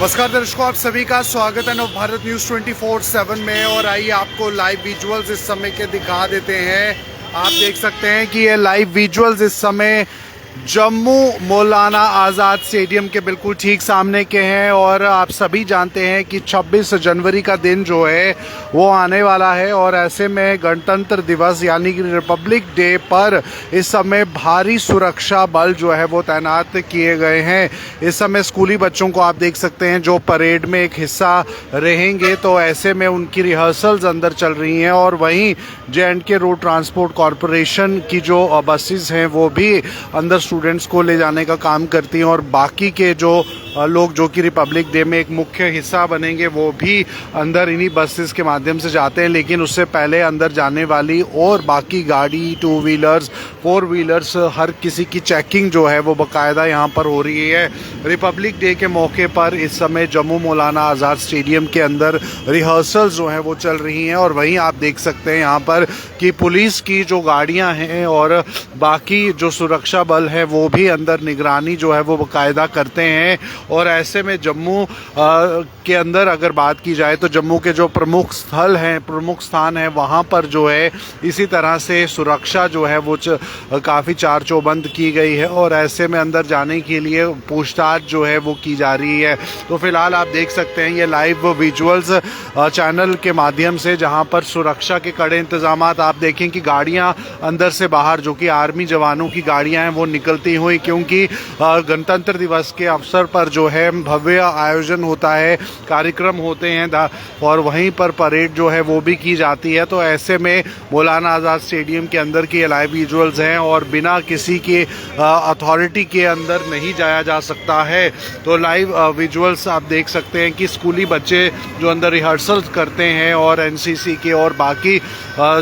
नमस्कार दर्शकों, आप सभी का स्वागत है नव भारत न्यूज़ 24/7 में। और आइए आपको लाइव विजुअल्स इस समय के दिखा देते हैं। आप देख सकते हैं कि ये लाइव विजुअल्स इस समय जम्मू मौलाना आज़ाद स्टेडियम के बिल्कुल ठीक सामने के हैं। और आप सभी जानते हैं कि 26 जनवरी का दिन जो है वो आने वाला है और ऐसे में गणतंत्र दिवस यानी कि रिपब्लिक डे पर इस समय भारी सुरक्षा बल जो है वो तैनात किए गए हैं। इस समय स्कूली बच्चों को आप देख सकते हैं जो परेड में एक हिस्सा रहेंगे, तो ऐसे में उनकी रिहर्सल्स अंदर चल रही हैं। और वहीं J&K रोड ट्रांसपोर्ट कॉरपोरेशन की जो बसेस हैं वो भी अंदर स्टूडेंट्स को ले जाने का काम करती हैं। और बाकी के जो लोग जो कि रिपब्लिक डे में एक मुख्य हिस्सा बनेंगे वो भी अंदर इन्हीं बसेस के माध्यम से जाते हैं। लेकिन उससे पहले अंदर जाने वाली और बाकी गाड़ी, 2 व्हीलर्स, 4 व्हीलर्स, हर किसी की चेकिंग जो है वो बाकायदा यहाँ पर हो रही है। रिपब्लिक डे के मौके पर इस समय जम्मू मौलाना आज़ाद स्टेडियम के अंदर रिहर्सल्स जो हैं वो चल रही हैं। और वहीं आप देख सकते हैं यहाँ पर कि पुलिस की जो गाड़ियाँ हैं और बाकी जो सुरक्षा बल है वो भी अंदर निगरानी जो है वो बाकायदा करते हैं। और ऐसे में जम्मू के अंदर अगर बात की जाए तो जम्मू के जो प्रमुख स्थल हैं, प्रमुख स्थान हैं, वहाँ पर जो है इसी तरह से सुरक्षा जो है वो काफ़ी चार चौबंद की गई है। और ऐसे में अंदर जाने के लिए पूछताछ जो है वो की जा रही है। तो फिलहाल आप देख सकते हैं ये लाइव विजुअल्स चैनल के माध्यम से, जहाँ पर सुरक्षा के कड़े इंतजाम। आप देखें कि गाड़ियाँ अंदर से बाहर जो कि आर्मी जवानों की गाड़ियाँ हैं वो निकलती हुई, क्योंकि गणतंत्र दिवस के अवसर पर जो है भव्य आयोजन होता है, कार्यक्रम होते हैं और वहीं पर परेड जो है वो भी की जाती है। तो ऐसे में मौलाना आज़ाद स्टेडियम के अंदर की ये लाइव विजुअल्स हैं और बिना किसी के अथॉरिटी के अंदर नहीं जाया जा सकता है। तो लाइव विजुअल्स आप देख सकते हैं कि स्कूली बच्चे जो अंदर रिहर्सल्स करते हैं और एनसीसी के और बाकी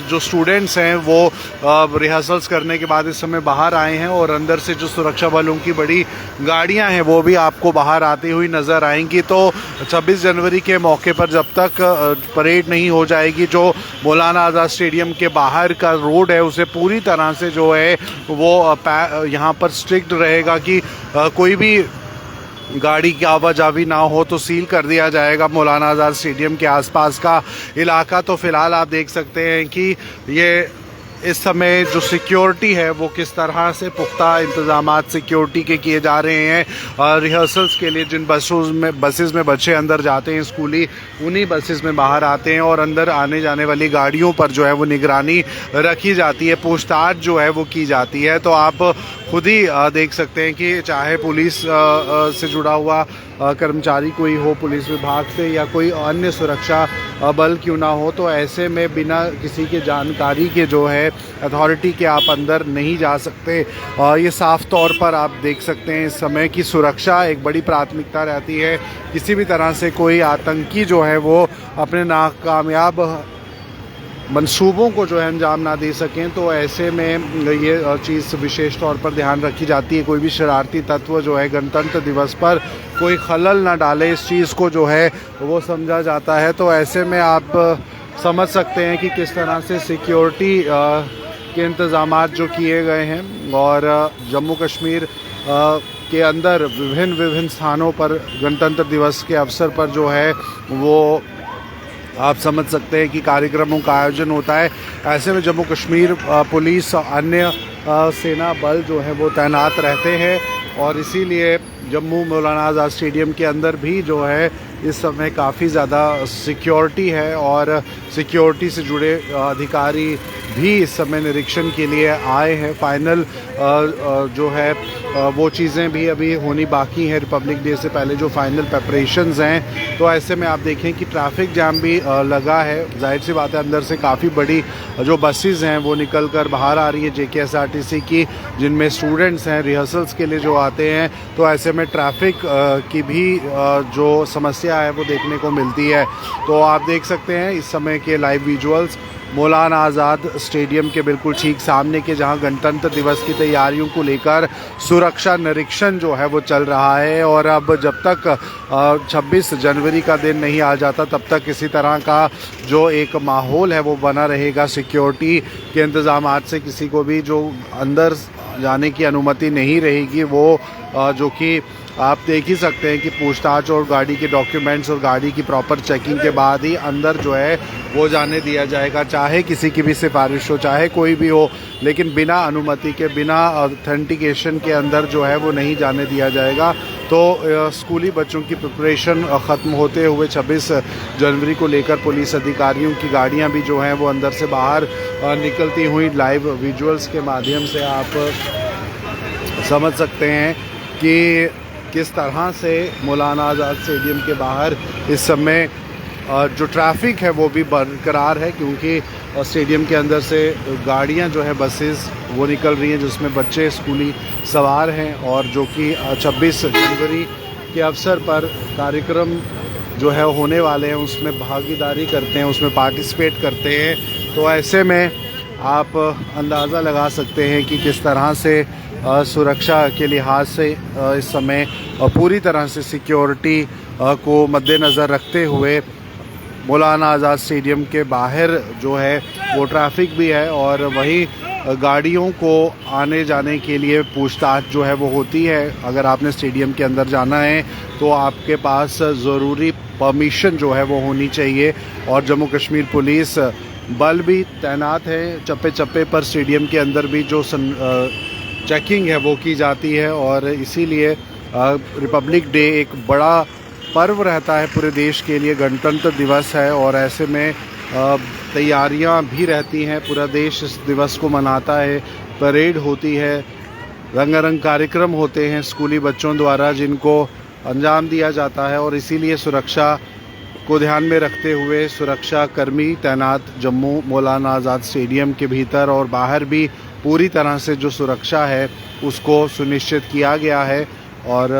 जो स्टूडेंट्स हैं वो रिहर्सल्स करने के बाद इस समय बाहर आए हैं। और अंदर से जो सुरक्षा बलों की बड़ी गाड़ियां हैं वो भी आपको बाहर आती हुई नज़र आएंगी। तो 26 जनवरी के मौके पर जब तक परेड नहीं हो जाएगी, जो मौलाना आज़ाद स्टेडियम के बाहर का रोड है उसे पूरी तरह से जो है वो यहाँ पर स्ट्रिक्ट रहेगा कि कोई भी गाड़ी की आवाजावी ना हो तो सील कर दिया जाएगा मौलाना आज़ाद स्टेडियम के आसपास का इलाका। तो फिलहाल आप देख सकते हैं कि ये इस समय जो सिक्योरिटी है वो किस तरह से पुख्ता इंतजामात सिक्योरिटी के किए जा रहे हैं। रिहर्सल्स के लिए जिन बसेस में बच्चे अंदर जाते हैं स्कूली, उन्हीं बसेस में बाहर आते हैं और अंदर आने जाने वाली गाड़ियों पर जो है वो निगरानी रखी जाती है, पूछताछ जो है वो की जाती है। तो आप खुद ही देख सकते हैं कि चाहे पुलिस से जुड़ा हुआ कर्मचारी कोई हो, पुलिस विभाग से या कोई अन्य सुरक्षा बल क्यों ना हो, तो ऐसे में बिना किसी के जानकारी के जो है अथॉरिटी के आप अंदर नहीं जा सकते। ये साफ तौर पर आप देख सकते हैं इस समय की सुरक्षा एक बड़ी प्राथमिकता रहती है। किसी भी तरह से कोई आतंकी जो है वो अपने नाकामयाब मंसूबों को जो है अंजाम ना दे सकें। तो ऐसे में ये चीज़ विशेष तौर पर ध्यान रखी जाती है, कोई भी शरारती तत्व जो है गणतंत्र दिवस पर कोई खलल ना डाले, इस चीज़ को जो है वो समझा जाता है। तो ऐसे में आप समझ सकते हैं कि किस तरह से सिक्योरिटी के इंतज़ामात जो किए गए हैं। और जम्मू कश्मीर के अंदर विभिन्न स्थानों पर गणतंत्र दिवस के अवसर पर जो है वो आप समझ सकते हैं कि कार्यक्रमों का आयोजन होता है। ऐसे में जम्मू कश्मीर पुलिस और अन्य सेना बल जो है वो तैनात रहते हैं। और इसीलिए जम्मू मौलाना आज़ाद स्टेडियम के अंदर भी जो है इस समय काफ़ी ज़्यादा सिक्योरिटी है और सिक्योरिटी से जुड़े अधिकारी भी इस समय निरीक्षण के लिए आए हैं। फाइनल जो है वो चीज़ें भी अभी होनी बाकी हैं रिपब्लिक डे से पहले, जो फाइनल प्रेपरेशंस हैं। तो ऐसे में आप देखें कि ट्रैफिक जाम भी लगा है। जाहिर सी बात है अंदर से काफ़ी बड़ी जो बसेस हैं वो निकल कर बाहर आ रही है JKSRTC की, जिनमें स्टूडेंट्स हैं रिहर्सल्स के लिए जो आते हैं। तो ऐसे में ट्रैफिक की भी जो समस्या है वो देखने को मिलती है। तो आप देख सकते हैं इस समय के लाइव विजुअल्स मौलाना आज़ाद स्टेडियम के बिल्कुल ठीक सामने के, जहां गणतंत्र दिवस की तैयारियों को लेकर सुरक्षा निरीक्षण जो है वो चल रहा है। और अब जब तक 26 जनवरी का दिन नहीं आ जाता तब तक इसी तरह का जो एक माहौल है वो बना रहेगा। सिक्योरिटी के इंतज़ामात से किसी को भी जो अंदर जाने की अनुमति नहीं रहेगी, वो जो कि आप देख ही सकते हैं कि पूछताछ और गाड़ी के डॉक्यूमेंट्स और गाड़ी की प्रॉपर चेकिंग के बाद ही अंदर जो है वो जाने दिया जाएगा, चाहे किसी की भी सिफारिश हो, चाहे कोई भी हो, लेकिन बिना अनुमति के, बिना ऑथेंटिकेशन के अंदर जो है वो नहीं जाने दिया जाएगा। तो स्कूली बच्चों की प्रिपरेशन ख़त्म होते हुए 26 जनवरी को लेकर पुलिस अधिकारियों की गाड़ियां भी जो हैं वो अंदर से बाहर निकलती हुई लाइव विजुअल्स के माध्यम से आप समझ सकते हैं कि किस तरह से मौलाना आज़ाद स्टेडियम के बाहर इस समय जो ट्रैफिक है वो भी बरकरार है, क्योंकि स्टेडियम के अंदर से गाड़ियां जो है बसेस वो निकल रही हैं जिसमें बच्चे स्कूली सवार हैं और जो कि 26 जनवरी के अवसर पर कार्यक्रम जो है होने वाले हैं उसमें भागीदारी करते हैं, उसमें पार्टिसिपेट करते हैं। तो ऐसे में आप अंदाज़ा लगा सकते हैं कि किस तरह से सुरक्षा के लिहाज से इस समय पूरी तरह से सिक्योरिटी को मद्देनज़र रखते हुए मौलाना आज़ाद स्टेडियम के बाहर जो है वो ट्रैफिक भी है और वही गाड़ियों को आने जाने के लिए पूछताछ जो है वो होती है। अगर आपने स्टेडियम के अंदर जाना है तो आपके पास ज़रूरी परमिशन जो है वो होनी चाहिए और जम्मू कश्मीर पुलिस बल भी तैनात है। चप्पे चप्पे पर स्टेडियम के अंदर भी जो चेकिंग है वो की जाती है और इसीलिए रिपब्लिक डे एक बड़ा पर्व रहता है पूरे देश के लिए, गणतंत्र दिवस है और ऐसे में तैयारियां भी रहती हैं। पूरा देश इस दिवस को मनाता है, परेड होती है, रंगारंग कार्यक्रम होते हैं स्कूली बच्चों द्वारा जिनको अंजाम दिया जाता है और इसीलिए सुरक्षा को ध्यान में रखते हुए सुरक्षा कर्मी तैनात जम्मू मौलाना आज़ाद स्टेडियम के भीतर और बाहर भी पूरी तरह से जो सुरक्षा है उसको सुनिश्चित किया गया है। और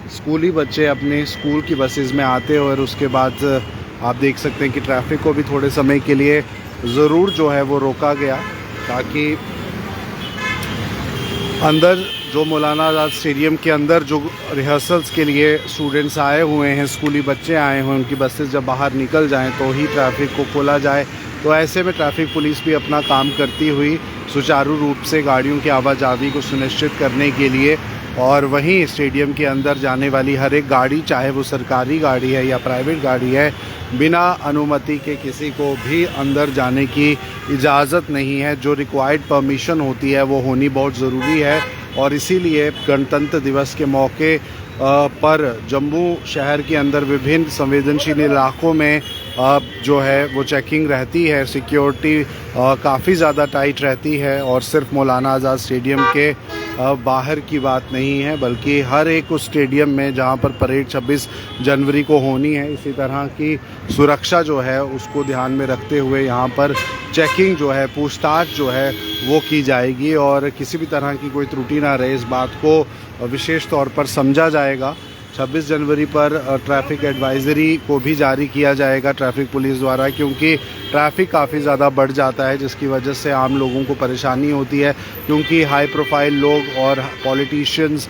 स्कूली बच्चे अपने स्कूल की बसेस में आते हैं और उसके बाद आप देख सकते हैं कि ट्रैफिक को भी थोड़े समय के लिए ज़रूर जो है वो रोका गया ताकि अंदर जो मौलाना आज़ाद स्टेडियम के अंदर जो रिहर्सल्स के लिए स्टूडेंट्स आए हुए हैं, स्कूली बच्चे आए हुए हैं, उनकी बसेस जब बाहर निकल जाएं तो ही ट्रैफिक को खोला जाए। तो ऐसे में ट्रैफिक पुलिस भी अपना काम करती हुई सुचारू रूप से गाड़ियों की आवाजाही को सुनिश्चित करने के लिए और वहीं स्टेडियम के अंदर जाने वाली हर एक गाड़ी, चाहे वो सरकारी गाड़ी है या प्राइवेट गाड़ी है, बिना अनुमति के किसी को भी अंदर जाने की इजाज़त नहीं है। जो रिक्वायर्ड परमिशन होती है वो होनी बहुत ज़रूरी है और इसीलिए गणतंत्र दिवस के मौके पर जम्मू शहर के अंदर विभिन्न संवेदनशील इलाकों में जो है वो चेकिंग रहती है, सिक्योरिटी काफ़ी ज़्यादा टाइट रहती है और सिर्फ मौलाना आज़ाद स्टेडियम के बाहर की बात नहीं है बल्कि हर एक उस स्टेडियम में जहां पर परेड 26 जनवरी को होनी है, इसी तरह की सुरक्षा जो है उसको ध्यान में रखते हुए यहां पर चेकिंग जो है, पूछताछ जो है वो की जाएगी और किसी भी तरह की कोई त्रुटि ना रहे इस बात को विशेष तौर पर समझा जाएगा। 26 जनवरी पर ट्रैफिक एडवाइज़री को भी जारी किया जाएगा ट्रैफिक पुलिस द्वारा, क्योंकि ट्रैफिक काफ़ी ज़्यादा बढ़ जाता है जिसकी वजह से आम लोगों को परेशानी होती है, क्योंकि हाई प्रोफाइल लोग और पॉलिटिशियंस,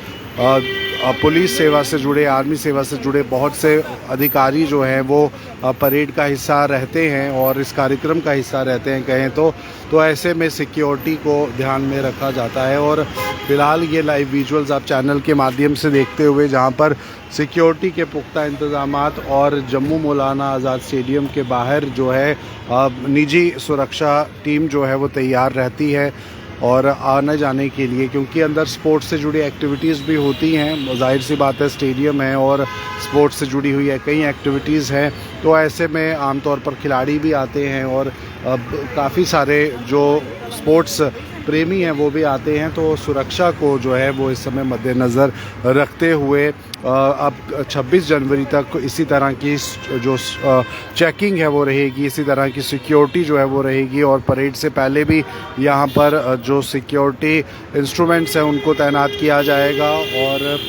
पुलिस सेवा से जुड़े, आर्मी सेवा से जुड़े बहुत से अधिकारी जो हैं वो परेड का हिस्सा रहते हैं और इस कार्यक्रम का हिस्सा रहते हैं कहें तो ऐसे में सिक्योरिटी को ध्यान में रखा जाता है। और फ़िलहाल ये लाइव विजुअल्स आप चैनल के माध्यम से देखते हुए जहां पर सिक्योरिटी के पुख्ता इंतज़ामात और जम्मू मौलाना आज़ाद स्टेडियम के बाहर जो है निजी सुरक्षा टीम जो है वो तैयार रहती है और आने जाने के लिए, क्योंकि अंदर स्पोर्ट्स से जुड़ी एक्टिविटीज़ भी होती हैं। जाहिर सी बात है स्टेडियम है और स्पोर्ट्स से जुड़ी हुई है कई एक्टिविटीज़ हैं, तो ऐसे में आमतौर पर खिलाड़ी भी आते हैं और काफ़ी सारे जो स्पोर्ट्स प्रेमी हैं वो भी आते हैं। तो सुरक्षा को जो है वो इस समय मद्देनज़र रखते हुए अब 26 जनवरी तक इसी तरह की जो चेकिंग है वो रहेगी, इसी तरह की सिक्योरिटी जो है वो रहेगी और परेड से पहले भी यहाँ पर जो सिक्योरिटी इंस्ट्रूमेंट्स हैं उनको तैनात किया जाएगा। और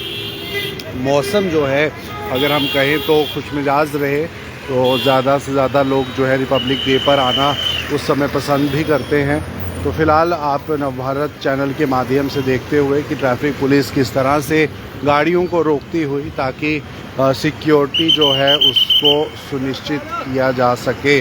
मौसम जो है अगर हम कहें तो खुशमिजाज रहे तो ज़्यादा से ज़्यादा लोग जो है रिपब्लिक डे पर आना उस समय पसंद भी करते हैं। तो फ़िलहाल आप नवभारत चैनल के माध्यम से देखते हुए कि ट्रैफिक पुलिस किस तरह से गाड़ियों को रोकती हुई ताकि सिक्योरिटी जो है उसको सुनिश्चित किया जा सके।